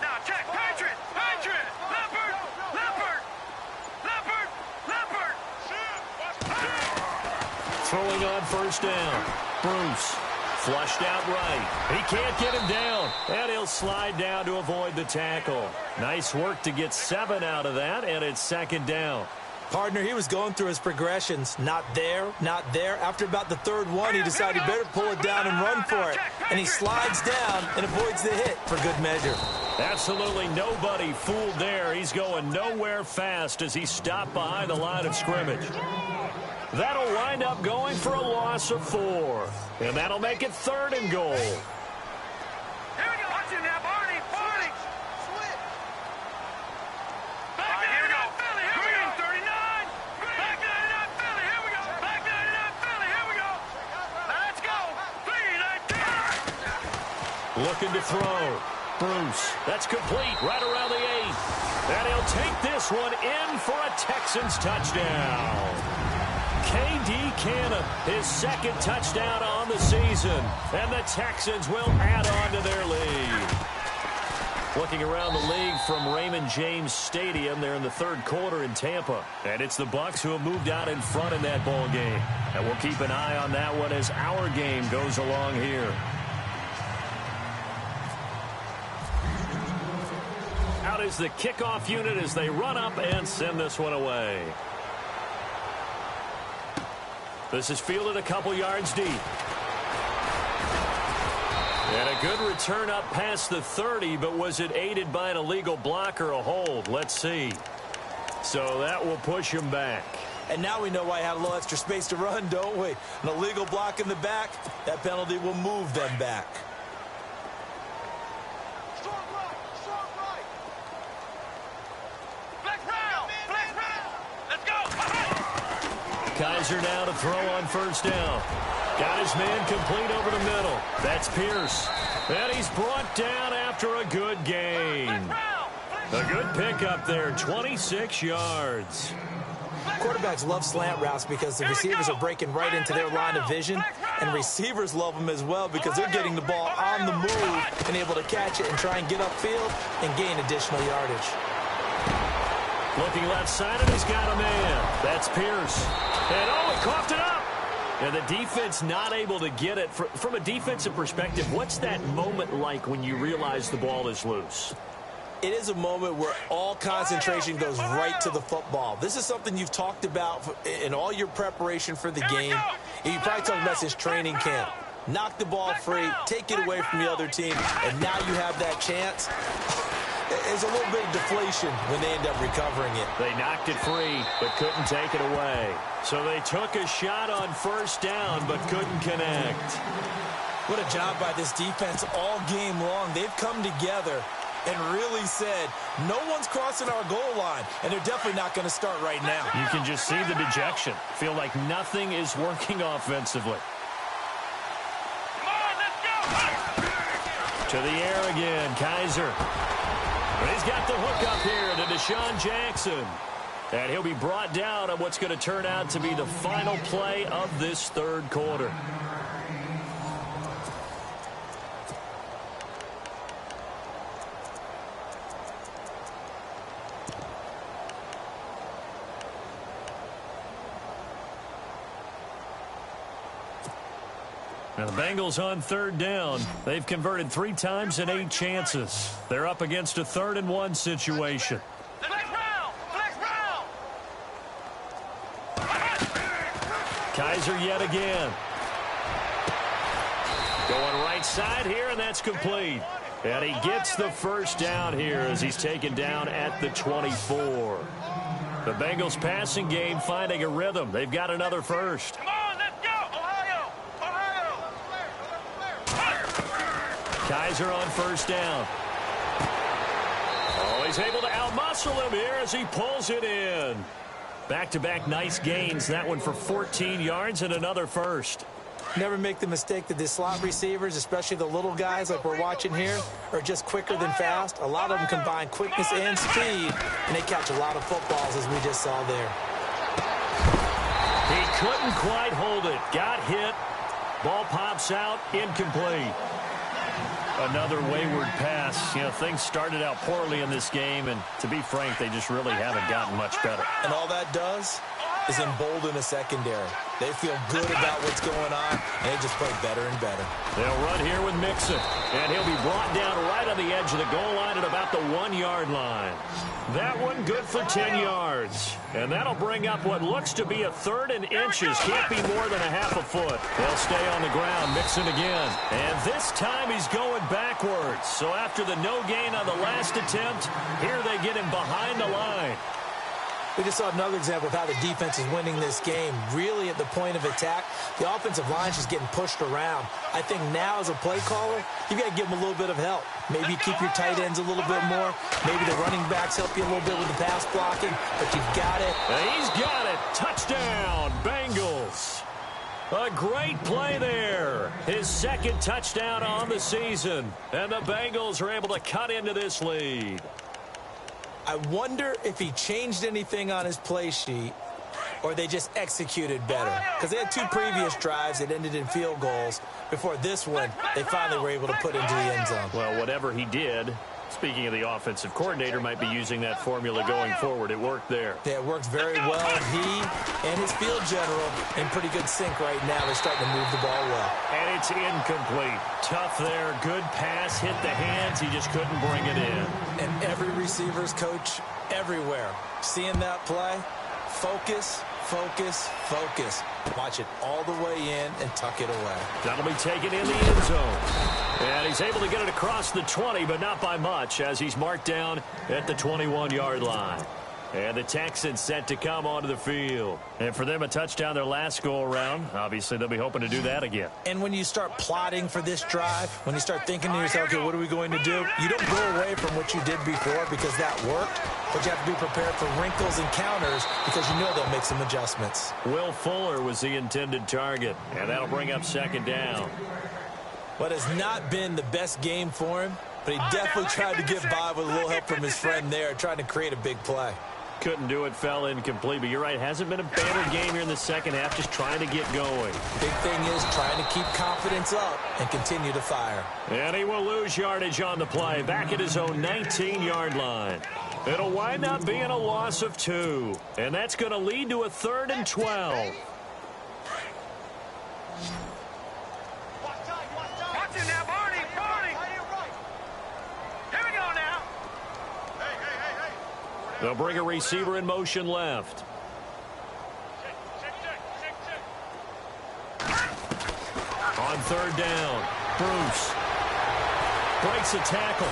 No. Check. Patriot! Leopard!
Throwing on 1st down. Bruce. Flushed out right. He can't get him down. And he'll slide down to avoid the tackle. Nice work to get 7 out of that, and it's 2nd down.
Partner, he was going through his progressions. Not there. After about the 3rd one, he decided he better pull it down and run for it. And he slides down and avoids the hit for good measure.
Absolutely nobody fooled there. He's going nowhere fast as he stopped behind the line of scrimmage. That'll wind up going for a loss of 4. And that'll make it 3rd and goal.
Here we go. Watching now, Barney. Back here we go. Here we go.
Looking to throw. Bruce. That's complete right around the 8. And he'll take this one in for a Texans touchdown. K.D. Cannon, his second touchdown on the season. And the Texans will add on to their lead. Looking around the league from Raymond James Stadium, they're in the third quarter in Tampa. And it's the Bucs who have moved out in front in that ball game. And we'll keep an eye on that one as our game goes along here. Out is the kickoff unit as they run up and send this one away. This is fielded a couple yards deep. And a good return up past the 30, but was it aided by an illegal block or a hold? Let's see. So that will push him back.
And now we know why I had a little extra space to run, don't we? An illegal block in the back, that penalty will move them back.
Kaiser now to throw on first down. Got his man complete over the middle. That's Pierce. And he's brought down after a good gain. A good pickup there, 26 yards.
Quarterbacks love slant routes because the receivers are breaking right into their line of vision, and receivers love them as well because they're getting the ball on the move and able to catch it and try and get upfield and gain additional yardage.
Looking left side, and he's got a man. That's Pierce. And, oh, he coughed it up. And the defense not able to get it. From a defensive perspective, what's that moment like when you realize the ball is loose?
It is a moment where all concentration goes right to the football. This is something you've talked about in all your preparation for the game. You probably talked about since training camp. Knock the ball free, take it away from the other team, and now you have that chance. There's a little bit of deflation when they end up recovering it.
They knocked it free, but couldn't take it away. So they took a shot on first down, but couldn't connect.
What a job by this defense all game long. They've come together and really said, no one's crossing our goal line, and they're definitely not going to start right now.
You can just see the dejection. Feel like nothing is working offensively.
Come on, let's go!
To the air again, Kaiser. But he's got the hook up here to Deshaun Jackson. And he'll be brought down on what's going to turn out to be the final play of this third quarter. Now the Bengals on third down. They've converted 3 times in 8 chances. They're up against a 3rd and 1 situation. Kaiser yet again. Going right side here, and that's complete. And he gets the first down here as he's taken down at the 24. The Bengals passing game finding a rhythm. They've got another first. Kaiser on first down. Oh, he's able to outmuscle him here as he pulls it in. Back-to-back nice gains. That one for 14 yards and another first.
Never make the mistake that the slot receivers, especially the little guys like we're watching here, are just quicker than fast. A lot of them combine quickness and speed, and they catch a lot of footballs as we just saw there.
He couldn't quite hold it. Got hit. Ball pops out. Incomplete. Another wayward pass. You know, things started out poorly in this game, and to be frank, they just really haven't gotten much better.
And all that does is embolden a secondary. They feel good about what's going on, and they just play better and better.
They'll run here with Mixon, and he'll be brought down right on the edge of the goal line at about the 1-yard line. That one good for 10 yards. And that'll bring up what looks to be a 3rd and inches. Can't be more than a half a foot. They'll stay on the ground. Mixon again. And this time he's going backwards. So after the no gain on the last attempt, here they get him behind the line.
We just saw another example of how the defense is winning this game. Really at the point of attack, the offensive line is just getting pushed around. I think now as a play caller, you've got to give them a little bit of help. Maybe keep your tight ends a little bit more. Maybe the running backs help you a little bit with the pass blocking, but you've got it.
And he's got it. Touchdown, Bengals. A great play there. His second touchdown on the season. And the Bengals are able to cut into this lead.
I wonder if he changed anything on his play sheet or they just executed better. Because they had two previous drives that ended in field goals. Before this one, they finally were able to put into the end zone.
Well, whatever he did, speaking of the offensive coordinator, might be using that formula going forward. It worked there.
Yeah, it works very well. He and his field general in pretty good sync right now. They're starting to move the ball well.
And it's incomplete. Tough there. Good pass. Hit the hands. He just couldn't bring it in.
And every receiver's coach everywhere. Seeing that play, focus, focus, focus. Watch it all the way in and tuck it away.
That'll be taken in the end zone. And he's able to get it across the 20, but not by much, as he's marked down at the 21-yard line. And the Texans set to come onto the field. And for them, a touchdown their last go-around. Obviously, they'll be hoping to do that again.
And when you start plotting for this drive, when you start thinking to yourself, okay, what are we going to do? You don't go away from what you did before because that worked, but you have to be prepared for wrinkles and counters because you know they'll make some adjustments.
Will Fuller was the intended target, and that'll bring up second down.
What has not been the best game for him, but he definitely tried to get by with a little help from his friend there, trying to create a big play.
Couldn't do it, fell incomplete, but you're right, hasn't been a banner game here in the second half, just trying to get going.
Big thing is trying to keep confidence up and continue to fire.
And he will lose yardage on the play, back at his own 19-yard line. It'll wind up being a loss of 2, and that's going to lead to a 3rd and 12.
Watch it now, Barney. Here we go now.
They'll bring a receiver in motion left. On 3rd down, Bruce breaks a tackle.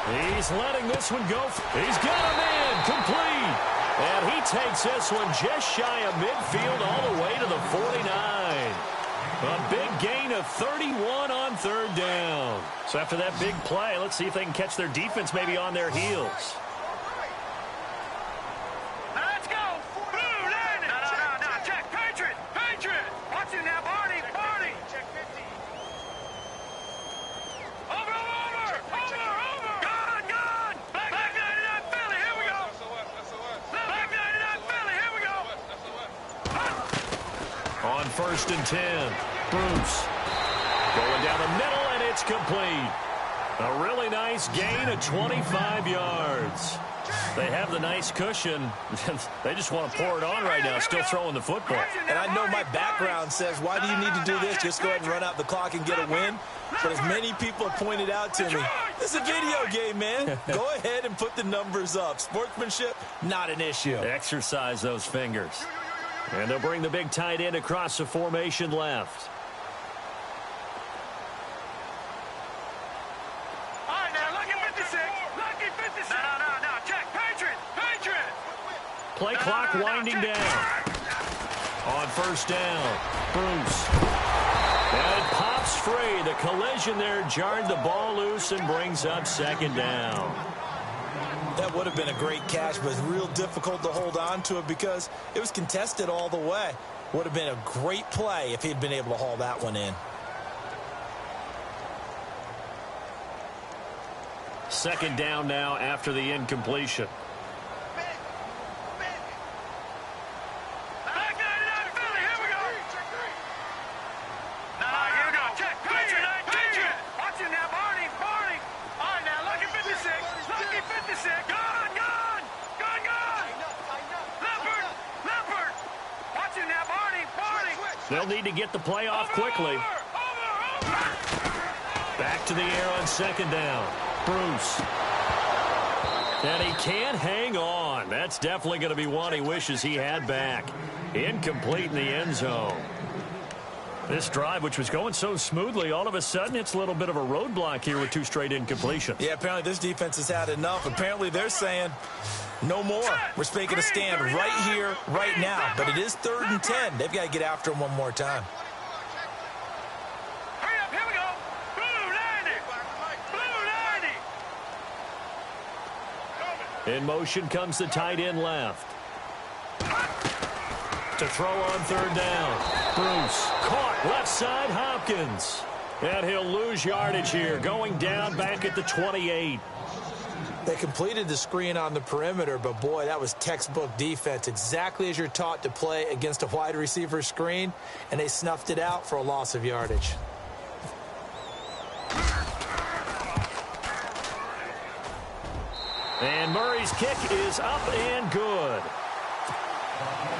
He's letting this one go. He's got him in, complete. And he takes this one just shy of midfield all the way to the 49. A big gain of 31 on 3rd down. So after that big play, let's see if they can catch their defense maybe on their heels.
Let's go. Blue landing. No. Check. Patriot. Watch it now, Barney. Check 50. Over. Gone. Black 99 Philly. Here we go. Black 99 Philly. Here we go.
On 1st and 10, Bruce going down the middle, and it's complete. A really nice gain of 25 yards. They have the nice cushion. They just want to pour it on right now, still throwing the football.
And I know my background says, why do you need to do this? Just go ahead and run out the clock and get a win. But as many people have pointed out to me, it's a video game, man. Go ahead and put the numbers up. Sportsmanship, not an issue.
Exercise those fingers. And they'll bring the big tight end across the formation left.
All right, now, lucky 56. No. Check. Patriot.
Play clock winding down. On 1st down, Bruce. And it pops free. The collision there jarred the ball loose and brings up 2nd down.
That would have been a great catch, but it's real difficult to hold on to it because it was contested all the way. Would have been a great play if he'd been able to haul that one in.
2nd down now after the incompletion.
Black 99 Philly. Here we go. Here we go. Check. Patriot. Watch it now, Barney. All right, now, lucky 56. Gone. Leopard. Watch it now, Barney.
They'll need to get the play off quickly. Back to the air on 2nd down. Bruce. And he can't hang on. That's definitely going to be one he wishes he had back. Incomplete in the end zone. This drive, which was going so smoothly, all of a sudden it's a little bit of a roadblock here with 2 straight incompletions.
Yeah, apparently this defense has had enough. Apparently they're saying no more. We're making a stand right here, right now. But it is 3rd and 10. They've got to get after him one more time.
Hurry up, here we go. Blue 90.
In motion comes the tight end left. To throw on 3rd down. Bruce caught left side Hopkins. And he'll lose yardage here, going down back at the 28.
They completed the screen on the perimeter, but boy, that was textbook defense, exactly as you're taught to play against a wide receiver screen, and they snuffed it out for a loss of yardage.
And Murray's kick is up and good.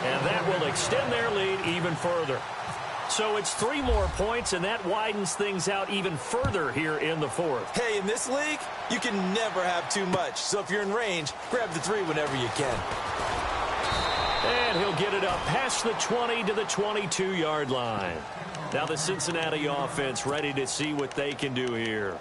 And that will extend their lead even further. So it's 3 more points, and that widens things out even further here in the fourth.
Hey, in this league, you can never have too much. So if you're in range, grab the 3 whenever you can.
And he'll get it up past the 20 to the 22-yard line. Now the Cincinnati offense ready to see what they can do here.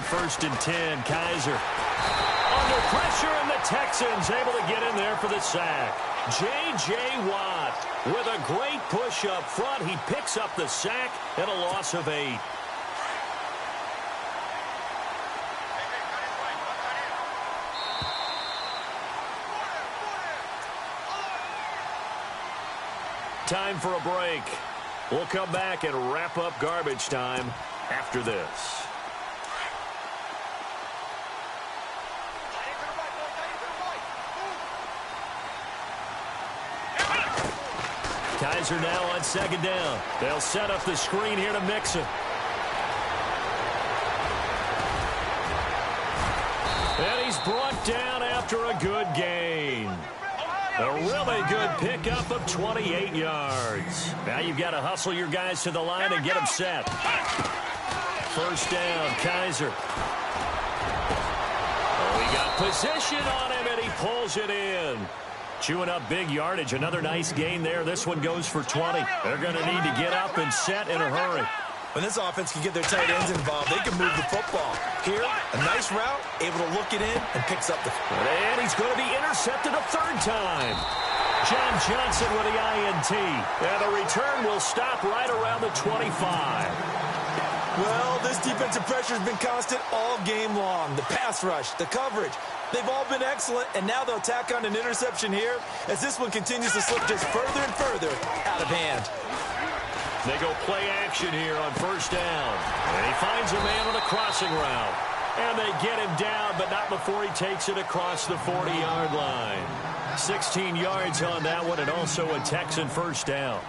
First and 10, Kaiser. Under pressure, and the Texans able to get in there for the sack. J.J. Watt with a great push up front. He picks up the sack and a loss of 8. Time for a break. We'll come back and wrap up garbage time after this. Kaiser now on second down. They'll set up the screen here to Mixon. And he's brought down after a good gain. A really good pickup of 28 yards. Now you've got to hustle your guys to the line and get them set. First down, Kaiser. Oh, he got position on him, and he pulls it in. Chewing up big yardage. Another nice gain there. This one goes for 20. They're going to need to get up and set in a hurry.
When this offense can get their tight ends involved, they can move the football. Here, a nice route, able to look it in, and picks up the...
And he's going to be intercepted a 3rd time. John Johnson with the INT. And the return will stop right around the 25.
Well, this defensive pressure has been constant all game long. The pass rush, the coverage, they've all been excellent, and now they'll tack on an interception here as this one continues to slip just further and further out of hand.
They go play action here on first down. And he finds a man on a crossing route. And they get him down, but not before he takes it across the 40-yard line. 16 yards on that one, and also a Texan first down.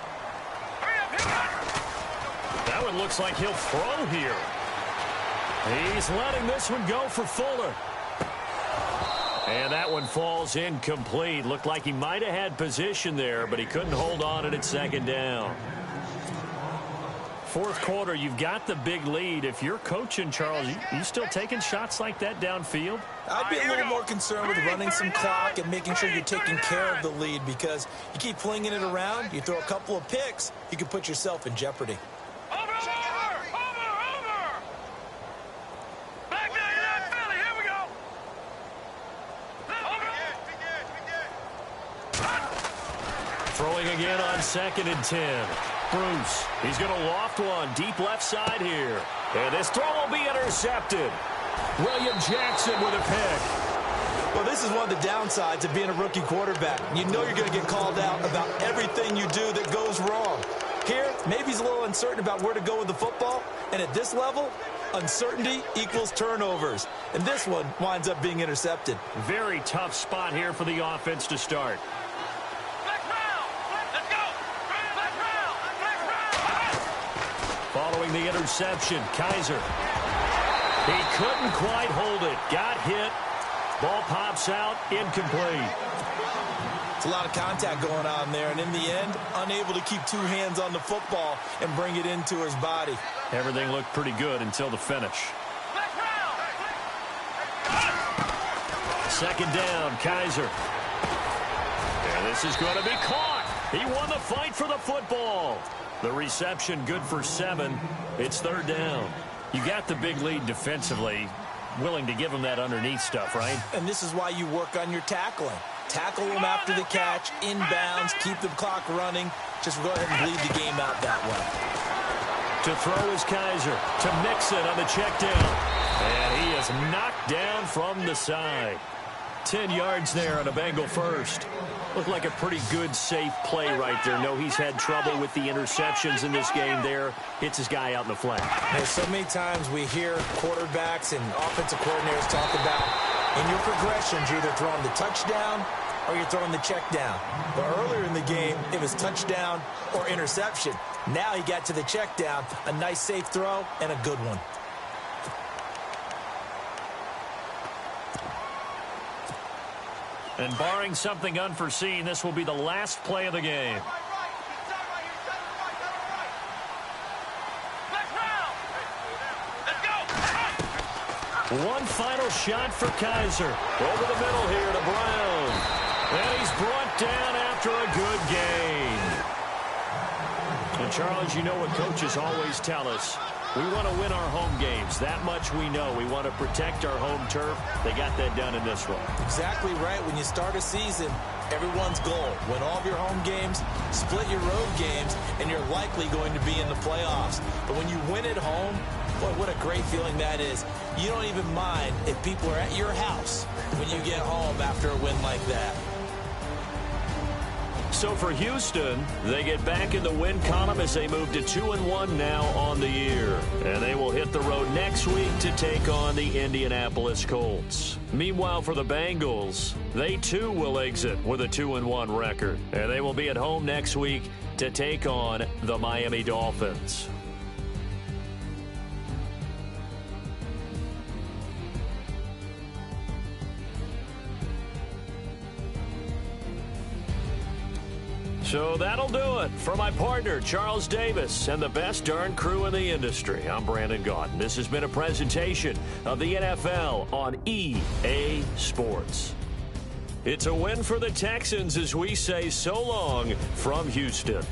That one looks like he'll throw here. He's letting this one go for Fuller. And that one falls incomplete. Looked like he might have had position there, but he couldn't hold on it at second down. Fourth quarter, you've got the big lead. If you're coaching, Charles, you still taking shots like that downfield?
I'd be a little more concerned with running some clock and making sure you're taking care of the lead, because you keep flinging it around, you throw a couple of picks, you can put yourself in jeopardy.
Throwing again on 2nd and 10. Bruce, he's going to loft one deep left side here. And this throw will be intercepted. William Jackson with a pick.
Well, this is one of the downsides of being a rookie quarterback. You know you're going to get called out about everything you do that goes wrong. Here, maybe he's a little uncertain about where to go with the football. And at this level, uncertainty equals turnovers. And this one winds up being intercepted.
Very tough spot here for the offense to start. Following the interception, Kaiser. He couldn't quite hold it. Got hit. Ball pops out. Incomplete.
It's a lot of contact going on there, and in the end, unable to keep 2 hands on the football and bring it into his body.
Everything looked pretty good until the finish. Second down, Kaiser. And this is going to be caught. He won the fight for the football. The reception good for 7. It's 3rd down. You got the big lead defensively. Willing to give him that underneath stuff, right?
And this is why you work on your tackling. Tackle them after the catch, inbounds, keep the clock running. Just go ahead and bleed the game out that way.
To throw is Kaiser. To Mixon on the check down. And he is knocked down from the side. 10 yards there on a Bengal first. Looked like a pretty good, safe play right there. No, he's had trouble with the interceptions in this game there. Hits his guy out in the flat.
Hey, so many times we hear quarterbacks and offensive coordinators talk about in your progressions, you're either throwing the touchdown or you're throwing the check down. But earlier in the game, it was touchdown or interception. Now he got to the check down, a nice safe throw, and a good one.
And barring something unforeseen, this will be the last play of the game. One final shot for Kaiser. Over the middle here to Brown. And he's brought down after a good gain. And Charles, you know what coaches always tell us. We want to win our home games. That much we know. We want to protect our home turf. They got that done in this one.
Exactly right. When you start a season, everyone's goal. Win all of your home games, split your road games, and you're likely going to be in the playoffs. But when you win at home, boy, what a great feeling that is. You don't even mind if people are at your house when you get home after a win like that.
So for Houston, they get back in the win column as they move to 2-1 now on the year. And they will hit the road next week to take on the Indianapolis Colts. Meanwhile, for the Bengals, they too will exit with a 2-1 record. And they will be at home next week to take on the Miami Dolphins. So that'll do it. For my partner, Charles Davis, and the best darn crew in the industry, I'm Brandon Gaudin. This has been a presentation of the NFL on EA Sports. It's a win for the Texans as we say so long from Houston.